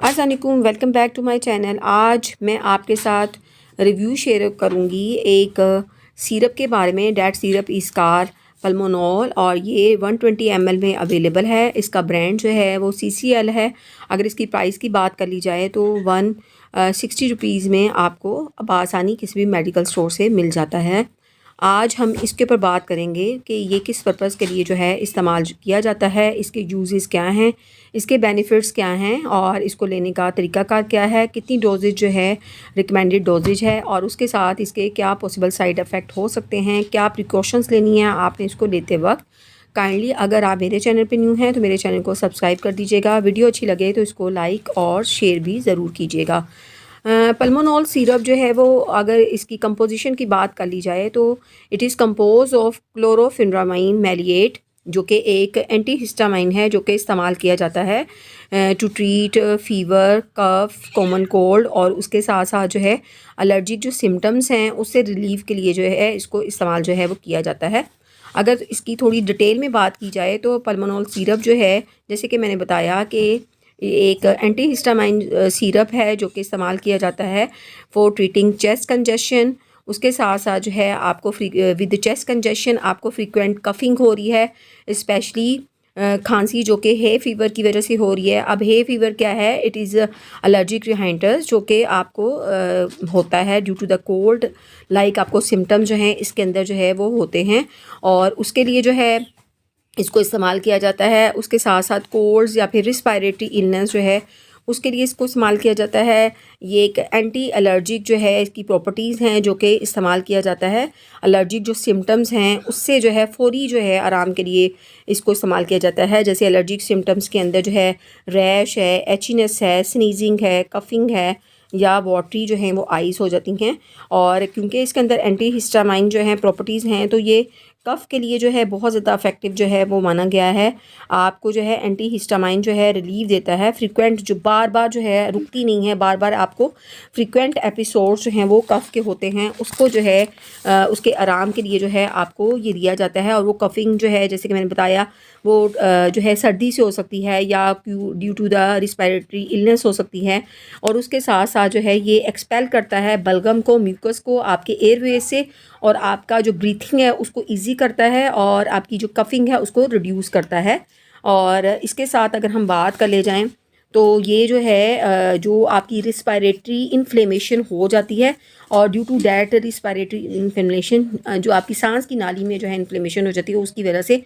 अस्सलाम वालेकुम, welcome back to my channel. आज मैं आपके साथ रिव्यू शेयर करूंगी एक सिरप के बारे में। डैट सिरप इसकार पल्मोनॉल और ये 120 ml में अवेलेबल है। इसका ब्रांड जो है वो CCL है। अगर इसकी प्राइस की बात कर ली जाए तो 160 रुपीज़ में आपको बआसानी किसी भी मेडिकल स्टोर से मिल जाता है। आज हम इसके ऊपर बात करेंगे कि ये किस पर्पज़ के लिए जो है इस्तेमाल किया जाता है, इसके यूजेस क्या हैं, इसके बेनिफिट्स क्या हैं और इसको लेने का तरीकाकार क्या है, कितनी डोजेज जो है रिकमेंडेड डोजेज है और उसके साथ इसके क्या पॉसिबल साइड इफ़ेक्ट हो सकते हैं, क्या प्रिकॉशंस लेनी है आपने इसको लेते वक्त। काइंडली अगर आप मेरे चैनल पे न्यू हैं तो मेरे चैनल को सब्सक्राइब कर दीजिएगा। वीडियो अच्छी लगे तो इसको लाइक और शेयर भी ज़रूर कीजिएगा। पल्मोनॉल सिरप जो है वो अगर इसकी कंपोजिशन की बात कर ली जाए तो it is compose of chlorpheniramine maleate, जो कि एक एंटी हिस्टामाइन है जो कि इस्तेमाल किया जाता है to treat fever, cough, common cold और उसके साथ साथ जो है एलर्जिक जो सिम्टम्स हैं उससे रिलीफ के लिए जो है इसको इस्तेमाल जो है वो किया जाता है। अगर इसकी थोड़ी डिटेल में बात की जाए तो पल्मोनॉल सिरप जो है, जैसे कि मैंने बताया कि एक एंटी हिस्टामाइन सिरप है जो कि इस्तेमाल किया जाता है फॉर ट्रीटिंग चेस्ट कंजेशन। उसके साथ साथ जो है आपको विद चेस्ट कंजेशन आपको फ्रीक्वेंट कफिंग हो रही है, स्पेशली खांसी जो कि हे फीवर की वजह से हो रही है। अब हे फीवर क्या है? इट इज़ एलर्जिक रिहाइंटर्स जो कि आपको होता है due to the cold. Like आपको सिम्टम जो हैं इसके अंदर जो है वो होते हैं और उसके लिए जो है इसको इस्तेमाल किया जाता है। उसके साथ साथ कोल्ड्स या फिर रिस्पायरेटरी इलनेस जो है उसके लिए इसको इस्तेमाल किया जाता है। ये एक एंटी एलर्जिक जो है इसकी प्रॉपर्टीज़ हैं जो कि इस्तेमाल किया जाता है। एलर्जिक जो सिम्टम्स हैं उससे जो है फ़ौरी जो है आराम के लिए इसको इस्तेमाल किया जाता है। जैसे एलर्जिक सिम्टम्स के अंदर जो है रैश है, एचीनेस है, स्नीजिंग है, कफिंग है या वाटरी जो हैं वो आइज़ हो जाती हैं। और क्योंकि इसके अंदर एंटी हिस्टामाइन जो हैं प्रॉपर्टीज़ हैं तो ये कफ़ के लिए जो है बहुत ज़्यादा इफेक्टिव जो है वो माना गया है। आपको जो है एंटी हिस्टामाइन जो है रिलीफ देता है। फ्रीक्वेंट जो बार बार जो है रुकती नहीं है, बार बार आपको फ्रीक्वेंट एपिसोड्स जो हैं वो कफ़ के होते हैं उसको जो है उसके आराम के लिए जो है आपको ये दिया जाता है। और वो कफ़िंग जो है जैसे कि मैंने बताया वो जो है सर्दी से हो सकती है या due to the respiratory illness हो सकती है। और उसके साथ साथ जो है ये एक्सपेल करता है बलगम को, म्यूकस को आपके एयरवे से और आपका जो ब्रीथिंग है उसको इजी करता है और आपकी जो कफिंग है उसको रिड्यूस करता है। और इसके साथ अगर हम बात कर ले जाएं तो ये जो है जो आपकी रिस्पायरेटरी इन्फ्लेमेशन हो जाती है और due to that respiratory inflammation जो आपकी सांस की नाली में जो है इन्फ्लेमेशन हो जाती है उसकी वजह से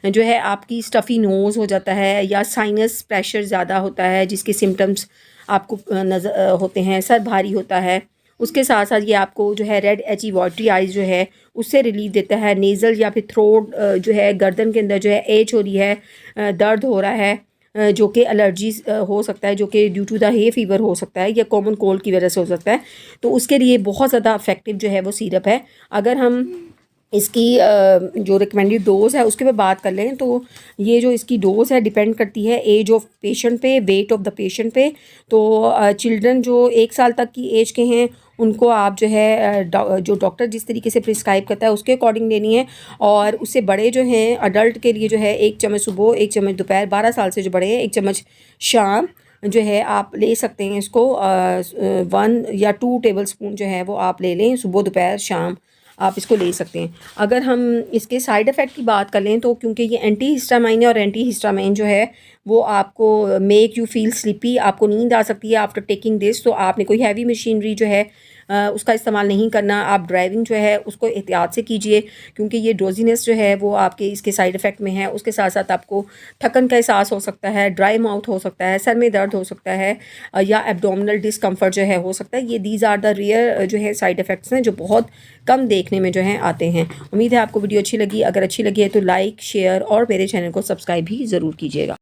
जो है आपकी स्टफ़ी नोज़ हो जाता है या साइनस प्रेशर ज़्यादा होता है जिसके सिम्टम्स आपको नज़र होते हैं, सर भारी होता है। उसके साथ साथ ये आपको जो है रेड एची वाटरी आइज़ जो है उससे रिलीफ देता है। नेज़ल या फिर थ्रोट जो है गर्दन के अंदर जो है एच हो रही है, दर्द हो रहा है जो कि एलर्जी हो सकता है, जो कि due to the hay fever हो सकता है या कॉमन कोल्ड की वजह से हो सकता है। तो उसके लिए बहुत ज़्यादा इफेक्टिव जो है वो सिरप है। अगर हम इसकी जो रिकमेंडेड डोज़ है उसके पे बात कर लें तो ये जो इसकी डोज़ है डिपेंड करती है एज ऑफ पेशेंट पे, वेट ऑफ द पेशेंट पे। तो चिल्ड्रन जो 1 साल तक की एज के हैं उनको आप जो है जो डॉक्टर जिस तरीके से प्रिस्क्राइब करता है उसके अकॉर्डिंग लेनी है। और उससे बड़े जो हैं अडल्ट के लिए जो है 1 चम्मच सुबह, 1 चम्मच दोपहर, 12 साल से जो बड़े हैं 1 चम्मच शाम जो है आप ले सकते हैं। इसको 1 या 2 टेबल स्पून जो है वो आप ले लें सुबह, दोपहर, शाम आप इसको ले सकते हैं। अगर हम इसके साइड इफ़ेक्ट की बात कर लें तो क्योंकि ये एंटी हिस्टामाइन है और एंटी हिस्टामाइन जो है वो आपको मेक यू फील स्लीपी, आपको नींद आ सकती है आफ्टर टेकिंग दिस। तो आपने कोई हैवी मशीनरी जो है उसका इस्तेमाल नहीं करना। आप ड्राइविंग जो है उसको एहतियात से कीजिए क्योंकि ये ड्रोजीनेस जो है वो आपके इसके साइड इफ़ेक्ट में है। उसके साथ साथ आपको थकन का एहसास हो सकता है, ड्राई माउथ हो सकता है, सर में दर्द हो सकता है या एब्डोमिनल डिस्कम्फर्ट जो है हो सकता है। ये दीज आर द रियर जो है साइड इफ़ेक्ट्स हैं जो बहुत कम देखने में जो हैं आते हैं। उम्मीद है आपको वीडियो अच्छी लगी। अगर अच्छी लगी है तो लाइक, शेयर और मेरे चैनल को सब्सक्राइब भी ज़रूर कीजिएगा।